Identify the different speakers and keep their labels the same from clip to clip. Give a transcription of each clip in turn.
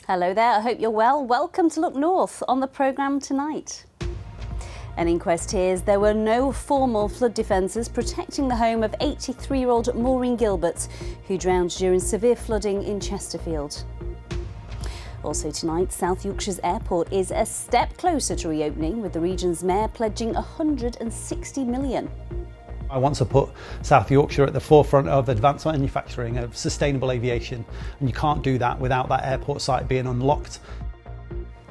Speaker 1: Hello there, I hope you're well. Welcome to Look North on the programme tonight. An inquest hears there were no formal flood defences protecting the home of 83-year-old Maureen Gilbert, who drowned during severe flooding in Chesterfield. Also tonight, South Yorkshire's airport is a step closer to reopening, with the region's mayor pledging £160 million.
Speaker 2: I want to put South Yorkshire at the forefront of advanced manufacturing, of sustainable aviation, and you can't do that without that airport site being unlocked.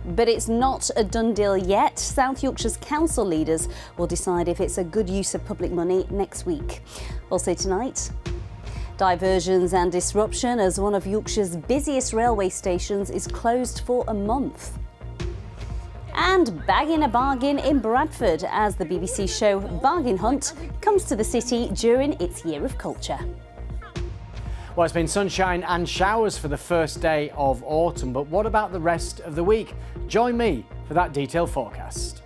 Speaker 1: But it's not a done deal yet. South Yorkshire's council leaders will decide if it's a good use of public money next week. Also tonight, diversions and disruption as one of Yorkshire's busiest railway stations is closed for a month. And bagging a bargain in Bradford as the BBC show Bargain Hunt comes to the city during its Year of Culture.
Speaker 3: Well, it's been sunshine and showers for the first day of autumn, but what about the rest of the week? Join me for that detailed forecast.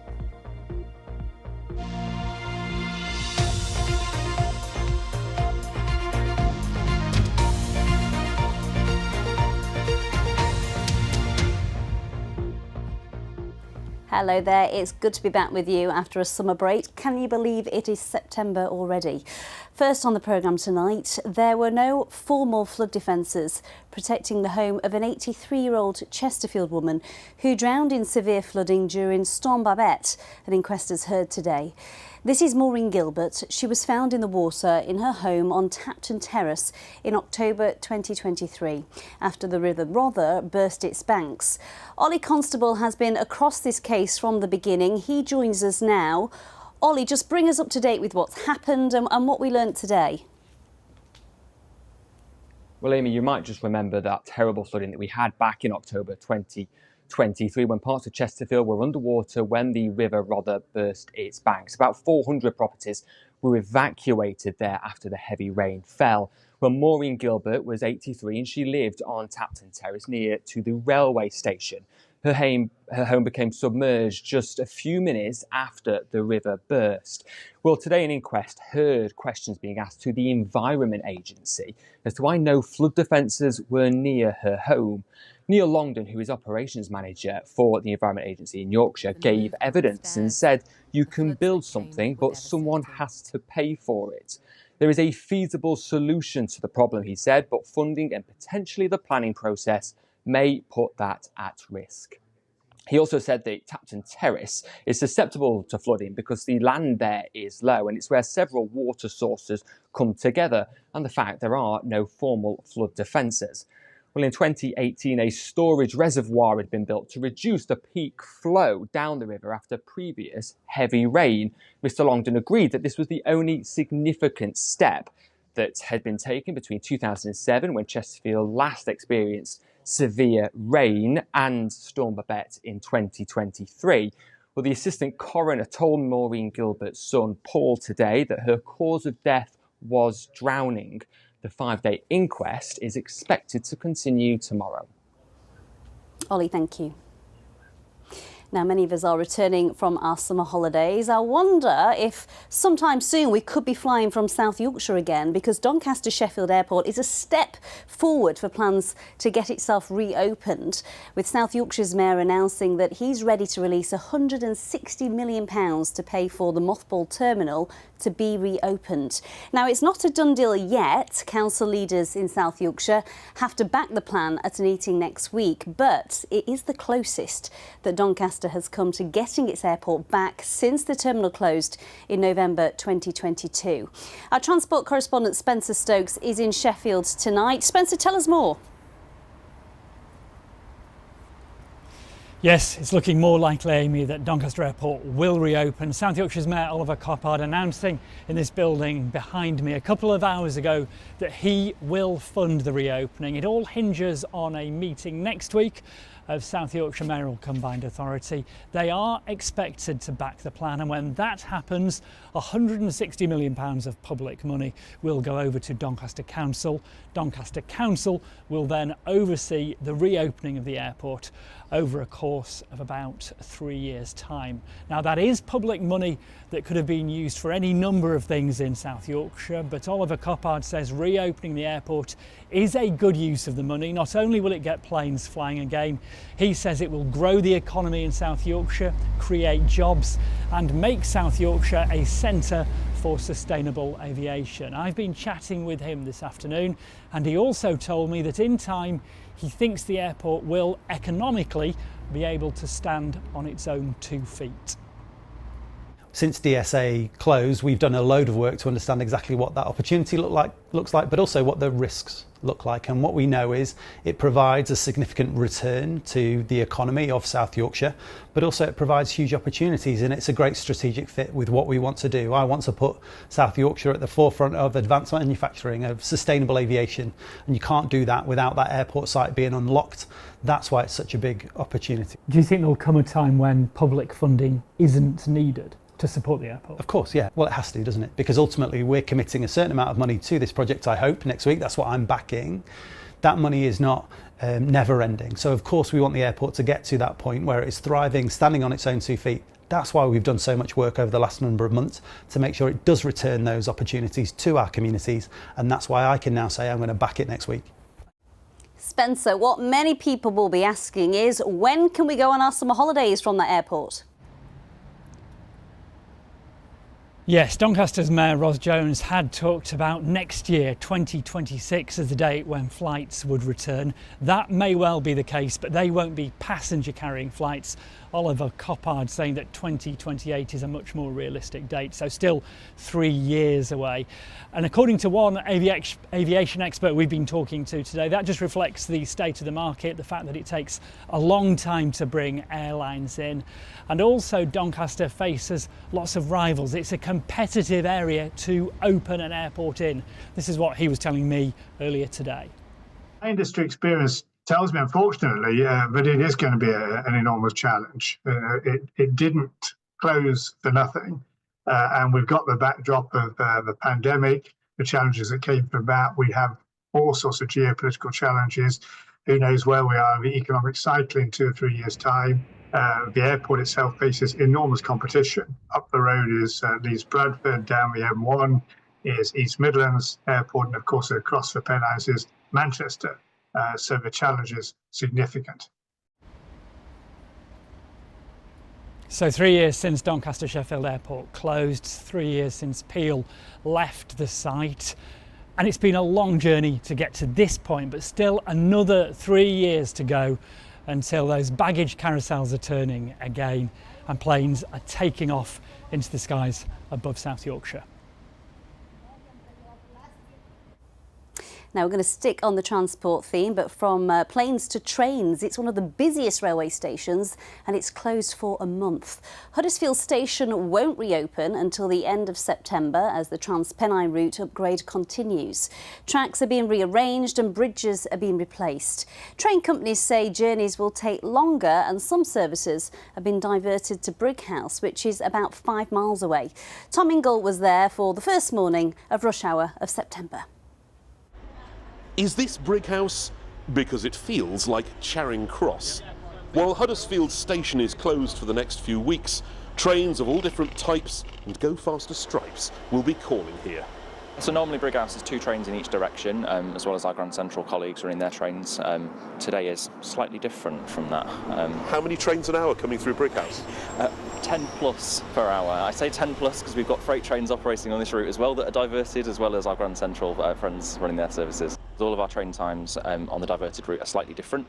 Speaker 1: Hello there, it's good to be back with you after a summer break. Can you believe it is September already? First on the programme tonight, there were no formal flood defences protecting the home of an 83-year-old Chesterfield woman who drowned in severe flooding during Storm Babette, an inquest has heard today. This is Maureen Gilbert. She was found in the water in her home on Tapton Terrace in October 2023 after the River Rother burst its banks. Ollie Constable has been across this case from the beginning. He joins us now. Ollie, just bring us up to date with what's happened and what we learnt today.
Speaker 4: Well, Amy, you might just remember that terrible flooding that we had back in October 2023 when parts of Chesterfield were underwater when the River Rother burst its banks. About 400 properties were evacuated there after the heavy rain fell. Well, Maureen Gilbert was 83 and she lived on Tapton Terrace near to the railway station. Her home became submerged just a few minutes after the river burst. Well, today an inquest heard questions being asked to the Environment Agency as to why no flood defences were near her home. Neil Longdon, who is operations manager for the Environment Agency in Yorkshire, gave evidence and said you can build something, but someone has to pay for it. There is a feasible solution to the problem, he said, but funding and potentially the planning process may put that at risk. He also said that Tapton Terrace is susceptible to flooding because the land there is low and it's where several water sources come together, and the fact there are no formal flood defences. Well, in 2018, a storage reservoir had been built to reduce the peak flow down the river after previous heavy rain. Mr. Longdon agreed that this was the only significant step that had been taken between 2007, when Chesterfield last experienced severe rain, and Storm Babette in 2023. Well, the assistant coroner told Maureen Gilbert's son, Paul, today that her cause of death was drowning. The 5-day inquest is expected to continue tomorrow.
Speaker 1: Ollie, thank you. Now, many of us are returning from our summer holidays. I wonder if sometime soon we could be flying from South Yorkshire again, because Doncaster Sheffield Airport is a step forward for plans to get itself reopened, with South Yorkshire's mayor announcing that he's ready to release £160 million to pay for the mothballed terminal to be reopened. Now, it's not a done deal yet. Council leaders in South Yorkshire have to back the plan at a meeting next week, but it is the closest that Doncaster has come to getting its airport back since the terminal closed in November 2022. Our transport correspondent Spencer Stokes is in Sheffield tonight. Spencer, tell us more.
Speaker 5: Yes, it's looking more likely, Amy, that Doncaster Airport will reopen. South Yorkshire's Mayor Oliver Coppard announcing in this building behind me a couple of hours ago that he will fund the reopening. It all hinges on a meeting next week of South Yorkshire Mayoral Combined Authority. They are expected to back the plan, and when that happens, £160 million of public money will go over to Doncaster Council. Doncaster Council will then oversee the reopening of the airport over a course course of about 3 years' time. Now that is public money that could have been used for any number of things in South Yorkshire, but Oliver Coppard says reopening the airport is a good use of the money. Not only will it get planes flying again, he says it will grow the economy in South Yorkshire, create jobs and make South Yorkshire a centre for sustainable aviation. I've been chatting with him this afternoon, and he also told me that in time he thinks the airport will economically be able to stand on its own 2 feet.
Speaker 2: Since DSA closed, we've done a load of work to understand exactly what that opportunity looks like, but also what the risks look like. And what we know is it provides a significant return to the economy of South Yorkshire, but also it provides huge opportunities, and it's a great strategic fit with what we want to do. I want to put South Yorkshire at the forefront of advanced manufacturing, of sustainable aviation, and you can't do that without that airport site being unlocked. That's why it's such a big opportunity.
Speaker 5: Do you think there'll come a time when public funding isn't needed to support the airport?
Speaker 2: Of course, yeah. Well, it has to, doesn't it? Because ultimately we're committing a certain amount of money to this project, I hope, next week. That's what I'm backing. That money is not never ending. So of course we want the airport to get to that point where it is thriving, standing on its own 2 feet. That's why we've done so much work over the last number of months to make sure it does return those opportunities to our communities. And that's why I can now say I'm going to back it next week.
Speaker 1: Spencer, what many people will be asking is, when can we go on our summer holidays from that airport?
Speaker 5: Yes, Doncaster's Mayor Ros Jones had talked about next year, 2026, as the date when flights would return. That may well be the case, but they won't be passenger carrying flights. Oliver Coppard saying that 2028 is a much more realistic date, so still 3 years away. And according to one aviation expert we've been talking to today, that just reflects the state of the market, the fact that it takes a long time to bring airlines in. And also Doncaster faces lots of rivals. It's a competitive area to open an airport in. This is what he was telling me earlier today.
Speaker 6: My industry experience tells me, unfortunately, but it is going to be an enormous challenge. It didn't close for nothing, and we've got the backdrop of the pandemic, the challenges that came from that. We have all sorts of geopolitical challenges. Who knows where we are in the economic cycle in 2 or 3 years' time. The airport itself faces enormous competition. Up the road is Leeds Bradford, down the M1 is East Midlands Airport, and of course across the Pennines is Manchester. So the challenge is significant.
Speaker 5: So 3 years since Doncaster Sheffield Airport closed, 3 years since Peel left the site. And it's been a long journey to get to this point, but still another 3 years to go until those baggage carousels are turning again and planes are taking off into the skies above South Yorkshire.
Speaker 1: Now we're going to stick on the transport theme, but from planes to trains. It's one of the busiest railway stations and it's closed for a month. Huddersfield station won't reopen until the end of September as the Trans-Pennine route upgrade continues. Tracks are being rearranged and bridges are being replaced. Train companies say journeys will take longer and some services have been diverted to Brighouse, which is about 5 miles away. Tom Ingle was there for the first morning of rush hour of September.
Speaker 7: Is this Brighouse? Because it feels like Charing Cross. While Huddersfield station is closed for the next few weeks, trains of all different types and go faster stripes will be calling here.
Speaker 8: So normally Brighouse is 2 trains in each direction, as well as our Grand Central colleagues are in their trains. Today is slightly different from that.
Speaker 7: How many trains an hour coming through Brighouse?
Speaker 8: 10 plus per hour. I say 10 plus because we've got freight trains operating on this route as well that are diverted, as well as our Grand Central friends running their services. All of our train times on the diverted route are slightly different.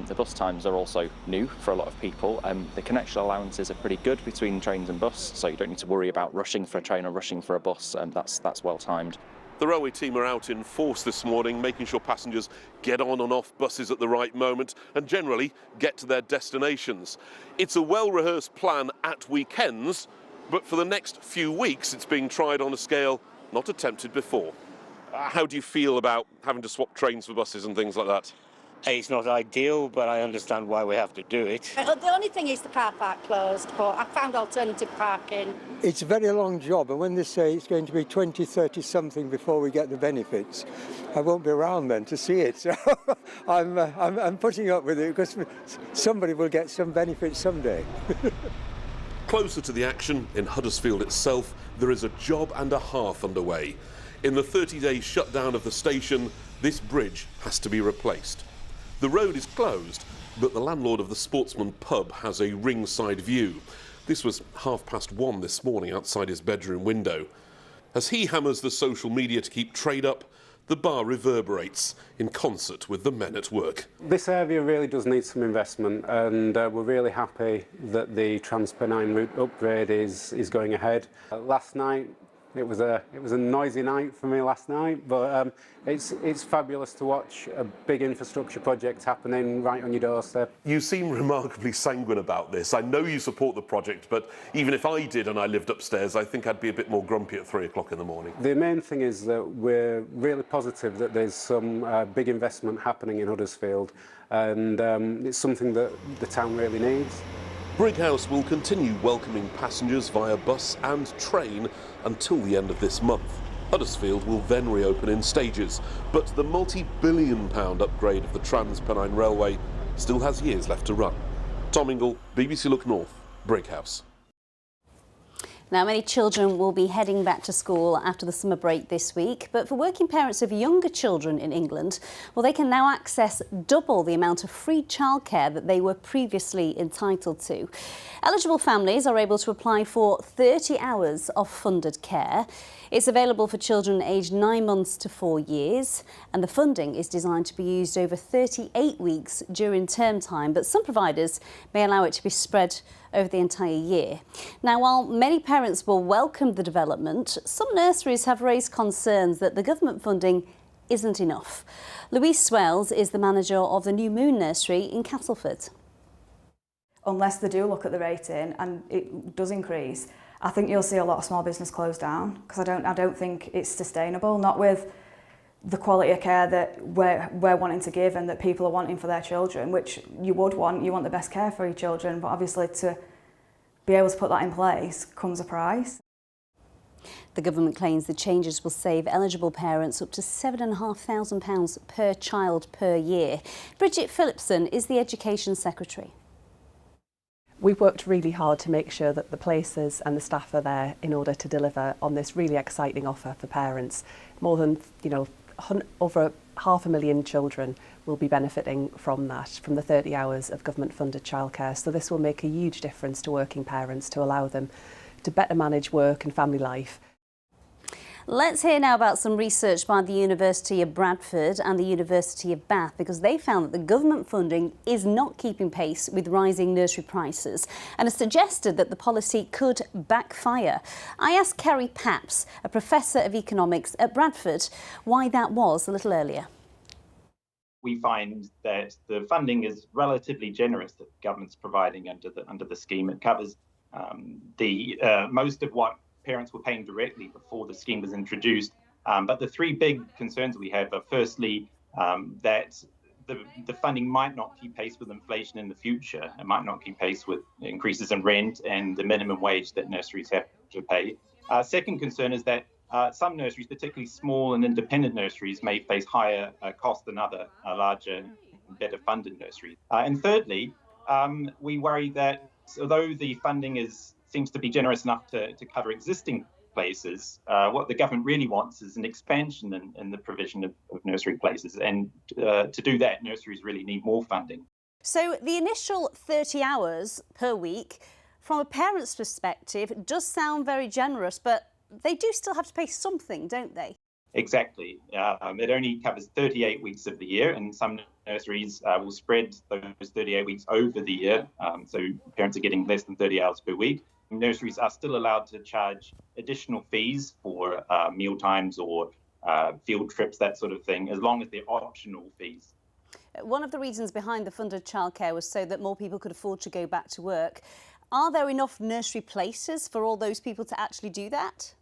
Speaker 8: The bus times are also new for a lot of people. The connection allowances are pretty good between trains and bus, so you don't need to worry about rushing for a train or rushing for a bus. That's well timed.
Speaker 7: The railway team are out in force this morning, making sure passengers get on and off buses at the right moment and generally get to their destinations. It's a well-rehearsed plan at weekends, but for the next few weeks it's being tried on a scale not attempted before. How do you feel about having to swap trains for buses and things like that?
Speaker 9: It's not ideal, but I understand why we have to do it.
Speaker 10: The only thing is the car park closed, but I found alternative parking.
Speaker 11: It's a very long job, and when they say it's going to be 20, 30 something before we get the benefits, I won't be around then to see it. So I'm putting up with it because somebody will get some benefits someday.
Speaker 7: Closer to the action, in Huddersfield itself, there is a job and a half underway. In the 30-day shutdown of the station, this bridge has to be replaced. The road is closed, but the landlord of the Sportsman pub has a ringside view. This was 1:30 this morning outside his bedroom window. As he hammers the social media to keep trade up, the bar reverberates in concert with the men at work.
Speaker 12: This area really does need some investment, and we're really happy that the Transpennine route upgrade is going ahead. Last night, it was a noisy night for me last night, but it's fabulous to watch a big infrastructure project happening right on your doorstep.
Speaker 7: You seem remarkably sanguine about this. I know you support the project, but even if I did and I lived upstairs, I think I'd be a bit more grumpy at 3 o'clock in the morning.
Speaker 12: The main thing is that we're really positive that there's some big investment happening in Huddersfield, and it's something that the town really needs.
Speaker 7: Brighouse will continue welcoming passengers via bus and train until the end of this month. Huddersfield will then reopen in stages, but the multi-billion-pound upgrade of the Transpennine Railway still has years left to run. Tom Ingle, BBC Look North, Brighouse.
Speaker 1: Now, many children will be heading back to school after the summer break this week, but for working parents of younger children in England, well, they can now access double the amount of free childcare that they were previously entitled to. Eligible families are able to apply for 30 hours of funded care. It's available for children aged 9 months to 4 years, and the funding is designed to be used over 38 weeks during term time, but some providers may allow it to be spread over the entire year. Now, while many parents will welcome the development, some nurseries have raised concerns that the government funding isn't enough. Louise Swells is the manager of the New Moon Nursery in Castleford.
Speaker 13: Unless they do look at the rating and it does increase, I think you'll see a lot of small business close down, because I don't think it's sustainable, not with the quality of care that we're wanting to give and that people are wanting for their children, which you want the best care for your children, but obviously to be able to put that in place comes a price.
Speaker 1: The government claims the changes will save eligible parents up to £7,500 per child per year. Bridget Phillipson is the Education Secretary.
Speaker 14: We've worked really hard to make sure that the places and the staff are there in order to deliver on this really exciting offer for parents. More than, over 500,000 children will be benefiting from that, from the 30 hours of government-funded childcare. So this will make a huge difference to working parents to allow them to better manage work and family life.
Speaker 1: Let's hear now about some research by the University of Bradford and the University of Bath, because they found that the government funding is not keeping pace with rising nursery prices and has suggested that the policy could backfire. I asked Kerry Papps, a professor of economics at Bradford, why that was a little earlier.
Speaker 15: We find that the funding is relatively generous that the government's providing under the scheme. It covers most of what parents were paying directly before the scheme was introduced. But the three big concerns we have are firstly that the funding might not keep pace with inflation in the future. It might not keep pace with increases in rent and the minimum wage that nurseries have to pay. Second concern is that some nurseries, particularly small and independent nurseries, may face higher costs than other larger, better funded nurseries. And thirdly, we worry that although the funding seems to be generous enough to cover existing places, what the government really wants is an expansion in the provision of nursery places. And to do that, nurseries really need more funding.
Speaker 1: So the initial 30 hours per week, from a parent's perspective, does sound very generous, but they do still have to pay something, don't they?
Speaker 15: Exactly. It only covers 38 weeks of the year, and some nurseries will spread those 38 weeks over the year, so parents are getting less than 30 hours per week. Nurseries are still allowed to charge additional fees for meal times or field trips, that sort of thing, as long as they're optional fees.
Speaker 1: One of the reasons behind the funded childcare was so that more people could afford to go back to work. Are there enough nursery places for all those people to actually do that?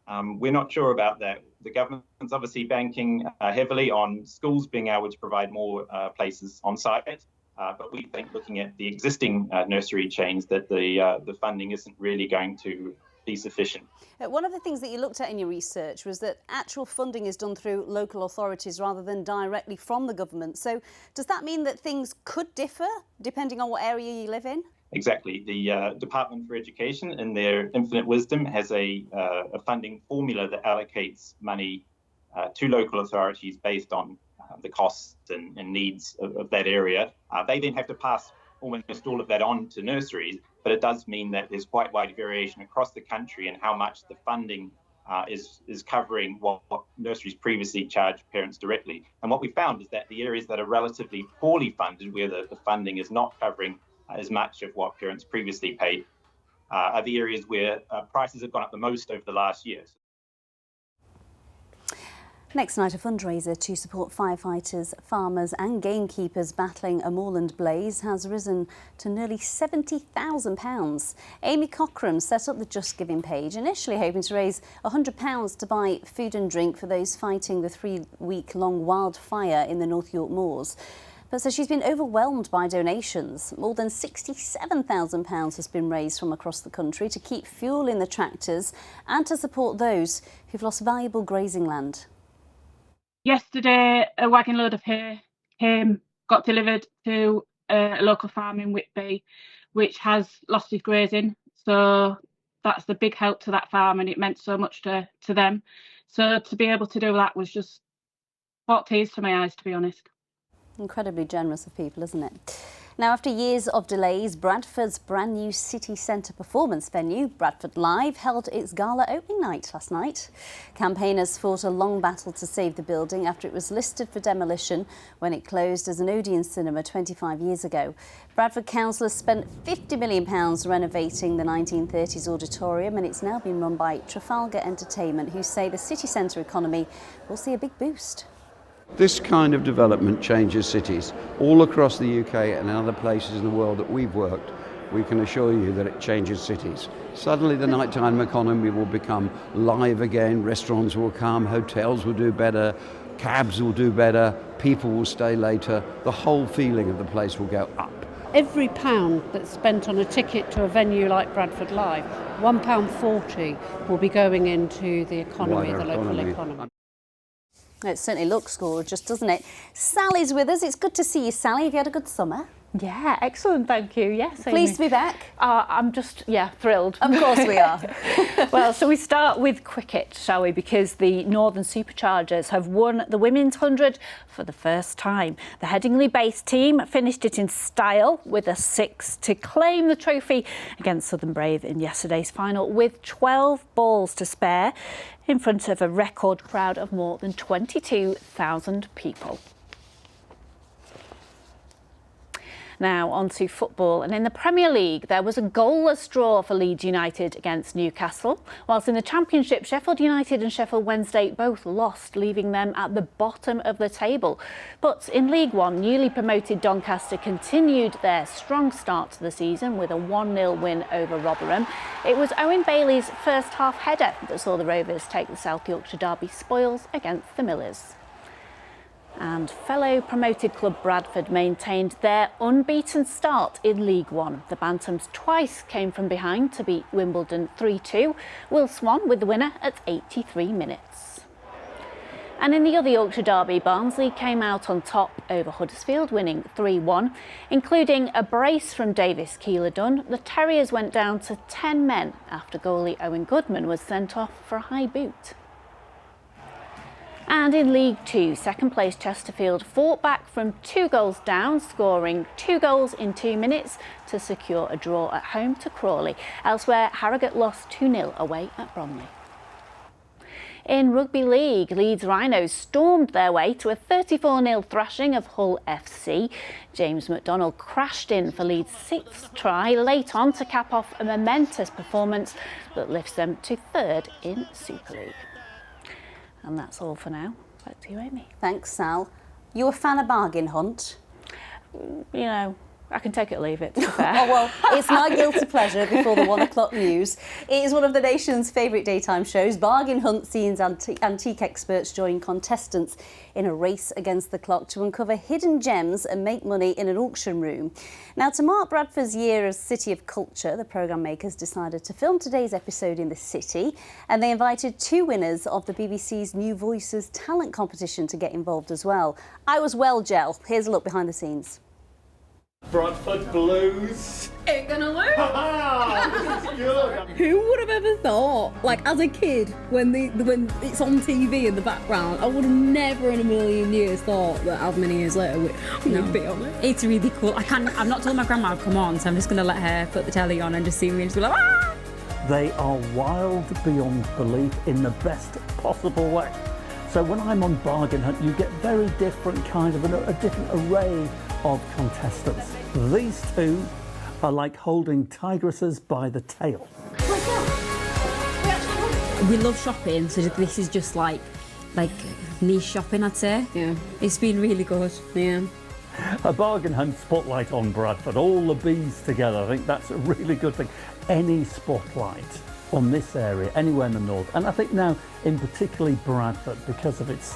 Speaker 15: We're not sure about that. The government's obviously banking heavily on schools being able to provide more places on site. But we think, looking at the existing nursery chains, that the funding isn't really going to be sufficient.
Speaker 1: One of the things that you looked at in your research was that actual funding is done through local authorities rather than directly from the government. So does that mean that things could differ depending on what area you live in?
Speaker 15: Exactly. The Department for Education, in their infinite wisdom, has a funding formula that allocates money to local authorities based on the costs and needs of that area. They then have to pass almost all of that on to nurseries, but it does mean that there's quite wide variation across the country in how much the funding is covering what nurseries previously charged parents directly. And what we found is that the areas that are relatively poorly funded, where the funding is not covering as much of what parents previously paid, are the areas where prices have gone up the most over the last year.
Speaker 1: Next night, a fundraiser to support firefighters, farmers and gamekeepers battling a moorland blaze has risen to nearly £70,000. Amy Cockram set up the Just Giving page, initially hoping to raise £100 to buy food and drink for those fighting the 3-week-long wildfire in the North York Moors. But so she's been overwhelmed by donations. More than £67,000 has been raised from across the country to keep fuel in the tractors and to support those who've lost valuable grazing land.
Speaker 16: Yesterday, a wagon load of hay got delivered to a local farm in Whitby, which has lost its grazing. So that's the big help to that farm, and it meant so much to them. So to be able to do that was just brought tears to my eyes, to be honest.
Speaker 1: Incredibly generous of people, isn't it? Now, after years of delays, Bradford's brand new city centre performance venue, Bradford Live, held its gala opening night last night. Campaigners fought a long battle to save the building after it was listed for demolition when it closed as an Odeon cinema 25 years ago. Bradford councillors spent £50 million renovating the 1930s auditorium, and it's now been run by Trafalgar Entertainment, who say the city centre economy will see a big boost.
Speaker 17: This kind of development changes cities. All across the UK and in other places in the world that we've worked, we can assure you that it changes cities. Suddenly the nighttime economy will become live again, restaurants will come, hotels will do better, cabs will do better, people will stay later, the whole feeling of the place will go up.
Speaker 18: Every pound that's spent on a ticket to a venue like Bradford Live, £1.40 will be going into the economy, the local economy.
Speaker 1: It certainly looks gorgeous, doesn't it? Sally's with us. It's good to see you, Sally. Have you had a good summer?
Speaker 19: Yeah, excellent, thank you. Yes,
Speaker 1: pleased to be back.
Speaker 19: I'm just, thrilled.
Speaker 1: Of course we are.
Speaker 19: Well, so we start with cricket, shall we? Because the Northern Superchargers have won the Women's 100 for the first time. The Headingley-based team finished it in style with a 6 to claim the trophy against Southern Brave in yesterday's final with 12 balls to spare in front of a record crowd of more than 22,000 people. Now on to football, and in the Premier League there was a goalless draw for Leeds United against Newcastle, whilst in the Championship Sheffield United and Sheffield Wednesday both lost, leaving them at the bottom of the table. But in League One, newly promoted Doncaster continued their strong start to the season with a 1-0 win over Rotherham. It was Owen Bailey's first half header that saw the Rovers take the South Yorkshire derby spoils against the Millers. And fellow promoted club Bradford maintained their unbeaten start in League One. The Bantams twice came from behind to beat Wimbledon 3-2. Will Swan with the winner at 83 minutes. And in the other Yorkshire derby, Barnsley came out on top over Huddersfield, winning 3-1. Including a brace from Davis Keeler-Dunn, the Terriers went down to 10 men after goalie Owen Goodman was sent off for a high boot. And in League Two, second place Chesterfield fought back from 2 goals down, scoring 2 goals in 2 minutes to secure a draw at home to Crawley. Elsewhere, Harrogate lost 2-0 away at Bromley. In Rugby League, Leeds Rhinos stormed their way to a 34-0 thrashing of Hull FC. James McDonald crashed in for Leeds' 6th try late on to cap off a momentous performance that lifts them to 3rd in Super League. And that's all for now. Back to you, Amy.
Speaker 1: Thanks, Sal. You a fan of bargain hunt?
Speaker 19: You know, I can take it or leave it, to be fair.
Speaker 1: Oh, well, it's my guilty pleasure before the 1 o'clock news. It is one of the nation's favourite daytime shows. Bargain hunt scenes antique experts join contestants in a race against the clock to uncover hidden gems and make money in an auction room. Now, to mark Bradford's year as City of Culture, the programme makers decided to film today's episode in the city, and they invited 2 winners of the BBC's New Voices talent competition to get involved as well. I was well, Gel. Here's a look behind the scenes.
Speaker 20: Bradford Blues.
Speaker 21: Ain't gonna lose.
Speaker 20: This is good.
Speaker 21: Who would have ever thought, like as a kid, when it's on TV in the background, I would have never in a million years thought that how many years later we'd be on it.
Speaker 22: It's really cool. I've not told my grandma I've come on, so I'm just gonna let her put the telly on and just see me and just be like, ah!
Speaker 23: They are wild beyond belief in the best possible way. So when I'm on Bargain Hunt, you get very different kind of a different array of contestants. These 2 are like holding tigresses by the tail.
Speaker 22: We love shopping, so this is just like niche shopping, I'd say.
Speaker 21: Yeah.
Speaker 22: It's been really good.
Speaker 21: Yeah.
Speaker 23: A Bargain Hunt spotlight on Bradford, all the bees together. I think that's a really good thing. Any spotlight on this area, anywhere in the north, and I think now in particularly Bradford, because of its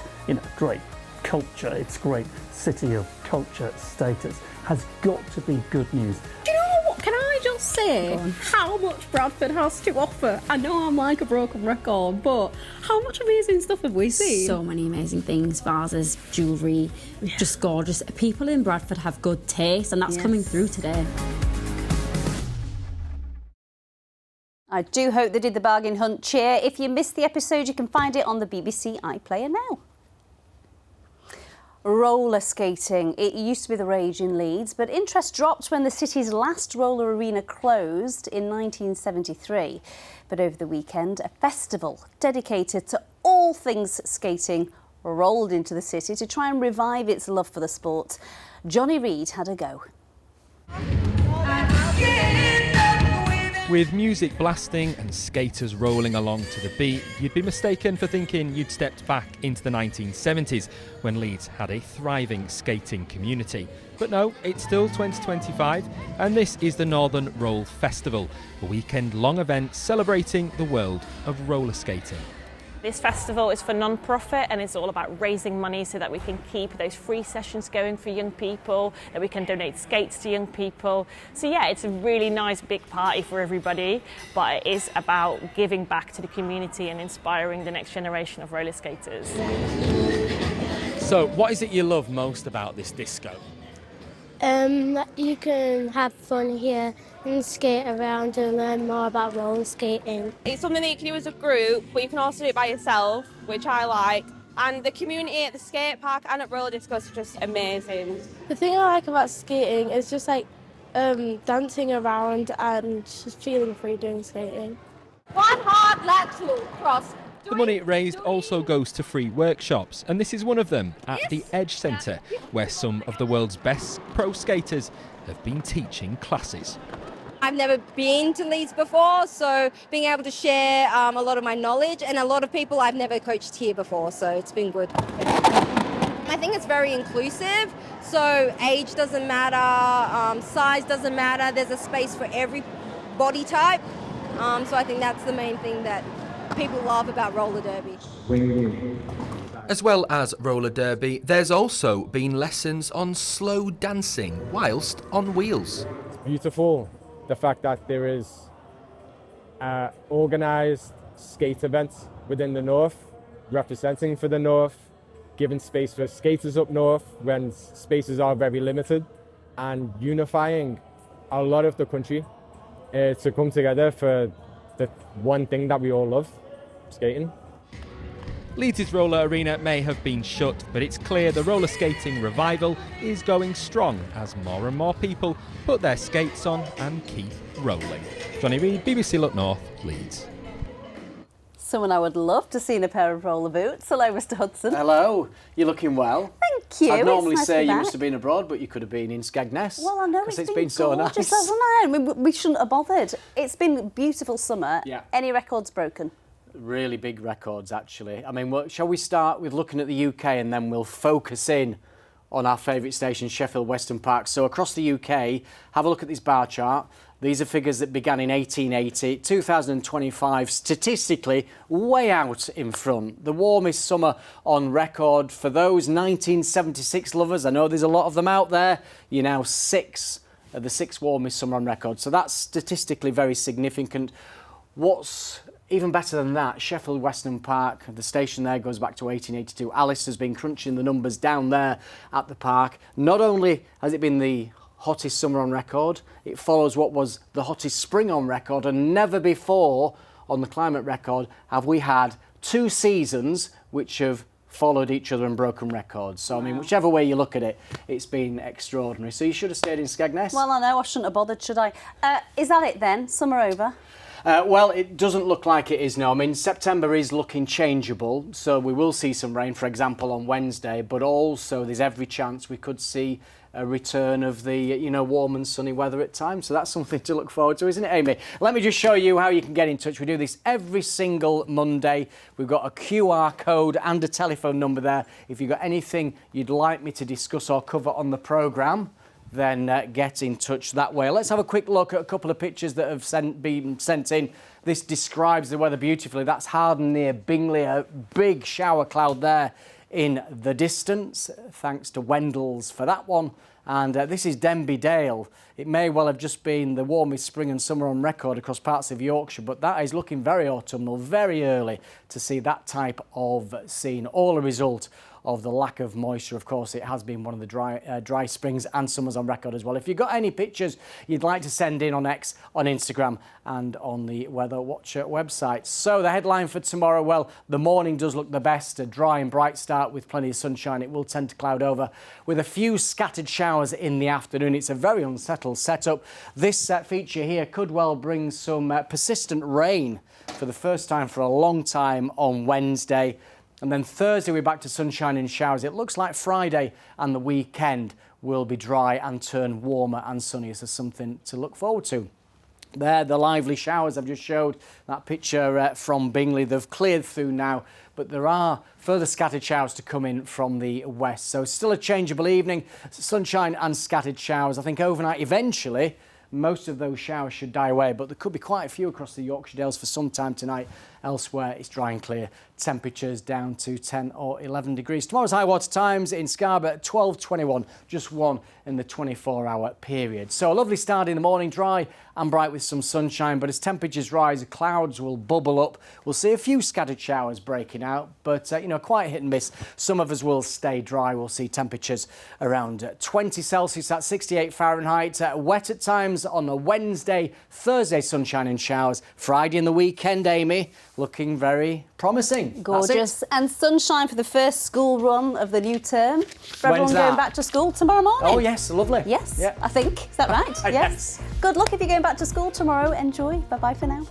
Speaker 23: great culture, its great City of Culture status, has got to be good news.
Speaker 21: Do you know what? Can I just say how much Bradford has to offer? I know I'm like a broken record, but how much amazing stuff have we seen?
Speaker 22: So many amazing things, vases, jewellery, just gorgeous. People in Bradford have good taste, and that's coming through today.
Speaker 1: I do hope they did the Bargain Hunt cheer. If you missed the episode, you can find it on the BBC iPlayer now. Roller skating. It used to be the rage in Leeds, but interest dropped when the city's last roller arena closed in 1973. But over the weekend, a festival dedicated to all things skating rolled into the city to try and revive its love for the sport. Johnny Reid had a go.
Speaker 24: With music blasting and skaters rolling along to the beat, you'd be mistaken for thinking you'd stepped back into the 1970s when Leeds had a thriving skating community. But no, it's still 2025 and this is the Northern Roll Festival, a weekend-long event celebrating the world of roller skating.
Speaker 25: This festival is for non-profit and it's all about raising money so that we can keep those free sessions going for young people, that we can donate skates to young people. So yeah, it's a really nice big party for everybody, but it is about giving back to the community and inspiring the next generation of roller skaters.
Speaker 24: So what is it you love most about this disco?
Speaker 26: You can have fun here and skate around and learn more about roller skating.
Speaker 27: It's something that you can do as a group, but you can also do it by yourself, which I like. And the community at the skate park and at roller disco is just amazing.
Speaker 26: The thing I like about skating is just like dancing around and just feeling free doing skating.
Speaker 27: One hard lateral cross.
Speaker 24: The money raised also goes to free workshops, and this is one of them at the Edge Centre, where some of the world's best pro skaters have been teaching classes.
Speaker 27: I've never been to Leeds before, so being able to share a lot of my knowledge, and a lot of people I've never coached here before, so it's been good. I think it's very inclusive, so age doesn't matter, size doesn't matter, there's a space for every body type, so I think that's the main thing that people love about roller derby.
Speaker 24: As well as roller derby, there's also been lessons on slow dancing whilst on wheels.
Speaker 28: It's beautiful, the fact that there is organised skate events within the north, representing for the north, giving space for skaters up north when spaces are very limited, and unifying a lot of the country to come together for the one thing that we all love, skating.
Speaker 24: Leeds' roller arena may have been shut, but it's clear the roller skating revival is going strong as more and more people put their skates on and keep rolling. Johnny Reid, BBC Look North, Leeds.
Speaker 1: Someone I would love to see in a pair of roller boots. Hello, Mr. Hudson.
Speaker 3: Hello, you're looking well.
Speaker 1: Thank you.
Speaker 3: I'd normally
Speaker 1: nice
Speaker 3: say you must have been abroad, but you could have been in Skegness.
Speaker 1: Well, I know
Speaker 3: it's been so nice.
Speaker 1: Just hasn't it? We shouldn't have bothered. It's been a beautiful summer.
Speaker 3: Yeah.
Speaker 1: Any records broken?
Speaker 3: Really big records, actually. I mean, shall we start with looking at the UK and then we'll focus in on our favourite station, Sheffield Western Park. So across the UK, have a look at this bar chart. These are figures that began in 1880. 2025, statistically, way out in front. The warmest summer on record. For those 1976 lovers, I know there's a lot of them out there, you're now the sixth warmest summer on record. So that's statistically very significant. What's even better than that, Sheffield Western Park, the station there goes back to 1882. Alice has been crunching the numbers down there at the park. Not only has it been the hottest summer on record, it follows what was the hottest spring on record, and never before on the climate record have we had 2 seasons which have followed each other and broken records. So, I mean, whichever way you look at it, it's been extraordinary. So you should have stayed in Skegness.
Speaker 1: Well, I know, I shouldn't have bothered, should I? Is that it then? Summer over?
Speaker 3: Well, it doesn't look like it is, no. I mean, September is looking changeable, so we will see some rain, for example, on Wednesday, but also there's every chance we could see a return of the, you know, warm and sunny weather at times. So that's something to look forward to, isn't it, Amy? Let me just show you how you can get in touch. We do this every single Monday. We've got a QR code and a telephone number there. If you've got anything you'd like me to discuss or cover on the programme, then get in touch that way. Let's have a quick look at a couple of pictures that have been sent in. This describes the weather beautifully. That's Harden near Bingley, a big shower cloud there in the distance. Thanks to Wendell's for that one. And this is Denby Dale. It may well have just been the warmest spring and summer on record across parts of Yorkshire, but that is looking very autumnal, very early to see that type of scene. All a result of the lack of moisture. Of course, it has been one of the dry springs and summers on record as well. If you've got any pictures you'd like to send in on X, on Instagram and on the Weather Watcher website. So the headline for tomorrow, well, the morning does look the best. A dry and bright start with plenty of sunshine. It will tend to cloud over with a few scattered showers in the afternoon. It's a very unsettled setup. This feature here could well bring some persistent rain for the first time for a long time on Wednesday. And then Thursday, we're back to sunshine and showers. It looks like Friday and the weekend will be dry and turn warmer and sunnier. So something to look forward to. There, the lively showers I've just showed, that picture from Bingley, they've cleared through now, but there are further scattered showers to come in from the west. So still a changeable evening, sunshine and scattered showers. I think overnight, eventually, most of those showers should die away, but there could be quite a few across the Yorkshire Dales for some time tonight. Elsewhere, it's dry and clear. Temperatures down to 10 or 11 degrees. Tomorrow's high water times in Scarborough, 12:21, just one in the 24-hour period. So a lovely start in the morning, dry and bright with some sunshine, but as temperatures rise, the clouds will bubble up. We'll see a few scattered showers breaking out, but, you know, quite hit and miss. Some of us will stay dry. We'll see temperatures around 20 Celsius, that's 68 Fahrenheit. Wet at times on a Wednesday, Thursday, sunshine and showers. Friday and the weekend, Amy, looking very promising.
Speaker 1: Gorgeous. And sunshine for the first school run of the new term. For
Speaker 3: When's
Speaker 1: everyone
Speaker 3: that?
Speaker 1: going back to school tomorrow morning.
Speaker 3: Oh, yes, lovely.
Speaker 1: Yes,
Speaker 3: Yeah.
Speaker 1: I think. Is that right?
Speaker 3: Yes.
Speaker 1: Good luck if you're going back to school tomorrow. Enjoy. Bye-bye for now.